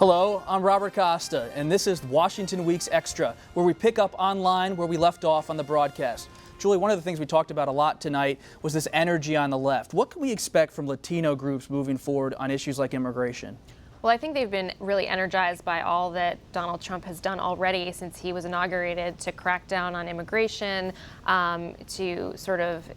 Hello, I'm Robert Costa, and this is Washington Week's Extra, where we pick up online where we left off on the broadcast. Julie, one of the things we talked about a lot tonight was this energy on the left. What can we expect from Latino groups moving forward on issues like immigration? Well, I think they've been really energized by all that Donald Trump has done already since he was inaugurated to crack down on immigration, to sort of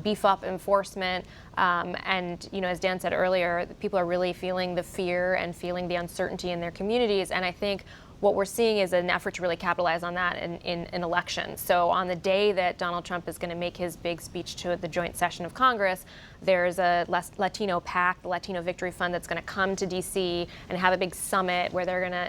beef up enforcement. And, you know, as Dan said earlier, people are really feeling the fear and feeling the uncertainty in their communities. And I think what we're seeing is an effort to really capitalize on that in an election. So on the day that Donald Trump is going to make his big speech to the joint session of Congress, there's a Latino PAC, the Latino Victory Fund, that's going to come to D.C. and have a big summit where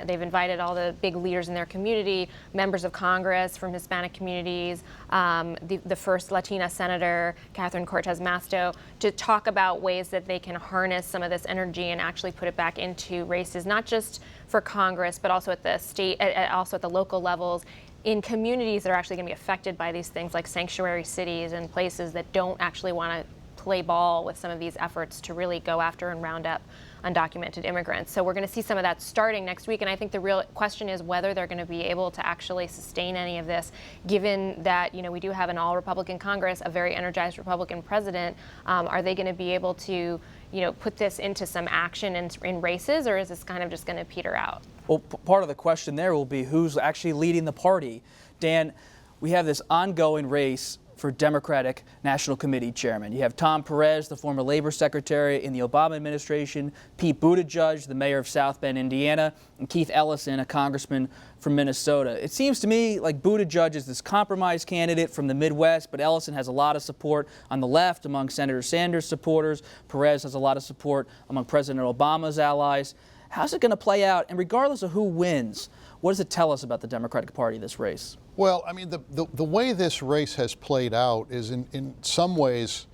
they've invited all the big leaders in their community, members of Congress from Hispanic communities, the first Latina senator, Catherine Cortez Masto, to talk about ways that they can harness some of this energy and actually put it back into races, not just for Congress, but also at the state, also at the local levels, in communities that are actually going to be affected by these things, like sanctuary cities and places that don't actually want to play ball with some of these efforts to really go after and round up undocumented immigrants. So we're going to see some of that starting next week, and I think the real question is whether they're going to be able to actually sustain any of this, given that, you know, we do have an all-Republican Congress, a very energized Republican president. Are they going to be able to, you know, put this into some action in races, or is this kind of just going to peter out? Well, part of the question there will be who's actually leading the party. Dan, we have this ongoing race for Democratic National Committee chairman. You have Tom Perez, the former labor secretary in the Obama administration, Pete Buttigieg, the mayor of South Bend, Indiana, and Keith Ellison, a congressman from Minnesota. It seems to me like Buttigieg is this compromise candidate from the Midwest, but Ellison has a lot of support on the left among Senator Sanders supporters. Perez has a lot of support among President Obama's allies. How's it going to play out? And regardless of who wins, what does it tell us about the Democratic Party, this race? Well, I mean, the way this race has played out is in some ways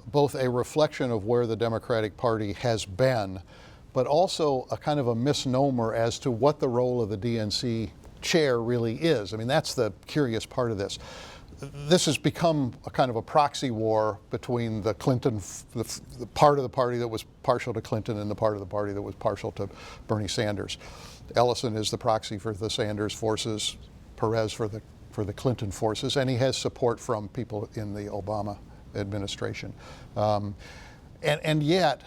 both a reflection of where the Democratic Party has been, but also a kind of a misnomer as to what the role of the DNC chair really is. I mean, that's the curious part of this. This has become a kind of a proxy war between the Clinton, the part of the party that was partial to Clinton and the part of the party that was partial to Bernie Sanders. Ellison is the proxy for the Sanders forces, Perez for the Clinton forces, and he has support from people in the Obama administration. And that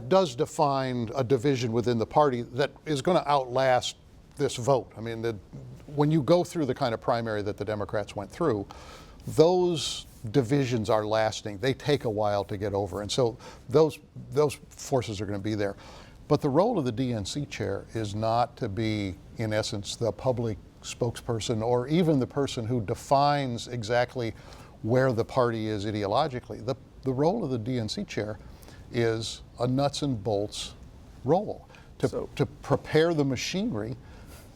does define a division within the party that is going to outlast this vote. I mean, when you go through the kind of primary that the Democrats went through, those divisions are lasting. They take a while to get over, and so those forces are going to be there. But the role of the DNC chair is not to be, in essence, the public spokesperson or even the person who defines exactly where the party is ideologically. The role of the DNC chair is a nuts and bolts role to prepare the machinery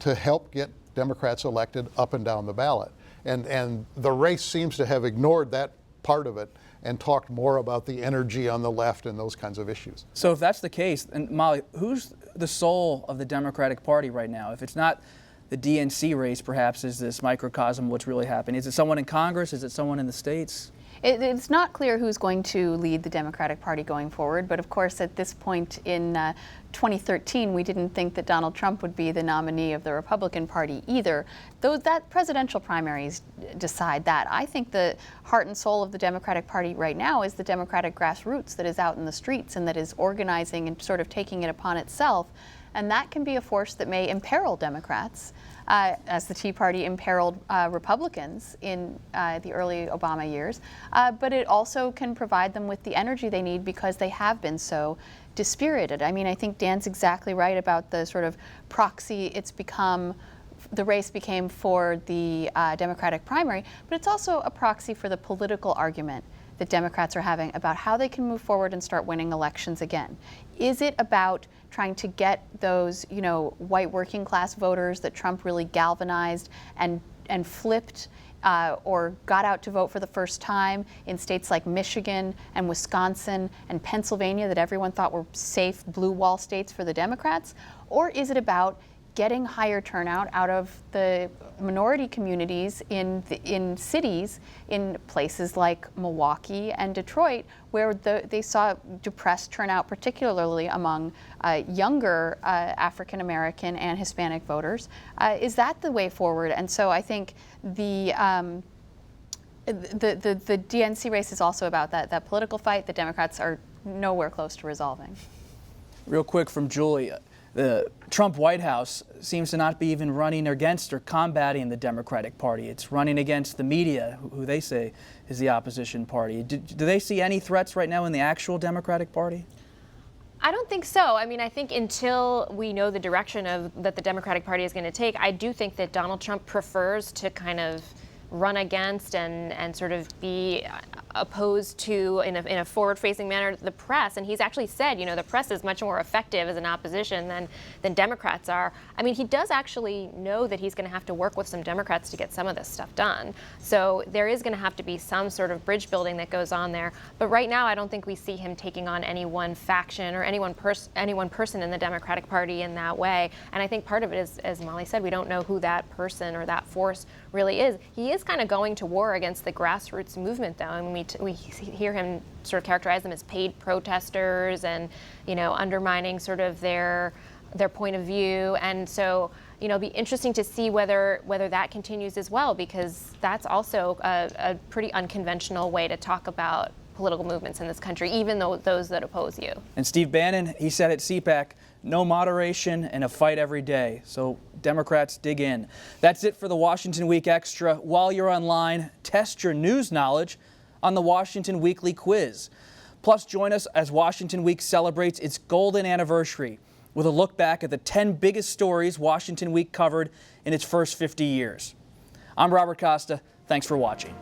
to help get Democrats elected up and down the ballot. And the race seems to have ignored that part of it and talked more about the energy on the left and those kinds of issues. So if that's the case, and Molly, who's the soul of the Democratic Party right now? If it's not the DNC race, perhaps, is this microcosm of what's really happening? Is it someone in Congress? Is it someone in the states? It's not clear who's going to lead the Democratic Party going forward, but of course at this point in 2013 we didn't think that Donald Trump would be the nominee of the Republican Party either. Though that presidential primaries decide that. I think the heart and soul of the Democratic Party right now is the Democratic grassroots that is out in the streets and that is organizing and sort of taking it upon itself. And that can be a force that may imperil Democrats, as the Tea Party imperiled Republicans in the early Obama years. But it also can provide them with the energy they need because they have been so dispirited. I mean, I think Dan's exactly right about the sort of proxy the race became for the Democratic primary, but it's also a proxy for the political argument that Democrats are having about how they can move forward and start winning elections again. Is it about trying to get those, you know, white working class voters that Trump really galvanized and flipped or got out to vote for the first time in states like Michigan and Wisconsin and Pennsylvania that everyone thought were safe blue wall states for the Democrats? Or is it about getting higher turnout out of the minority communities in cities, in places like Milwaukee and Detroit, where they saw depressed turnout, particularly among younger African American and Hispanic voters. Is that the way forward? And so I think the DNC race is also about that political fight the Democrats are nowhere close to resolving. Real quick from Julie. The Trump White House seems to not be even running against or combating the Democratic Party. It's running against the media, who they say is the opposition party. Do they see any threats right now in the actual Democratic Party? I don't think so. I mean, I think until we know the direction that the Democratic Party is going to take, I do think that Donald Trump prefers to kind of run against and sort of be opposed to, in a forward-facing manner, the press. And he's actually said, the press is much more effective as an opposition than Democrats are. I mean, he does actually know that he's going to have to work with some Democrats to get some of this stuff done. So there is going to have to be some sort of bridge building that goes on there. But right now, I don't think we see him taking on any one faction or any one person in the Democratic Party in that way. And I think part of it is, as Molly said, we don't know who that person or that force really is. He is kind of going to war against the grassroots movement, though. I mean, we hear him sort of characterize them as paid protesters and, undermining sort of their point of view. And so, it'll be interesting to see whether that continues as well, because that's also a pretty unconventional way to talk about political movements in this country, even though those that oppose you. And Steve Bannon, he said at CPAC, no moderation and a fight every day. So Democrats dig in. That's it for the Washington Week Extra. While you're online, test your news knowledge on the Washington Weekly Quiz. Plus, join us as Washington Week celebrates its golden anniversary with a look back at the 10 biggest stories Washington Week covered in its first 50 years. I'm Robert Costa. Thanks for watching.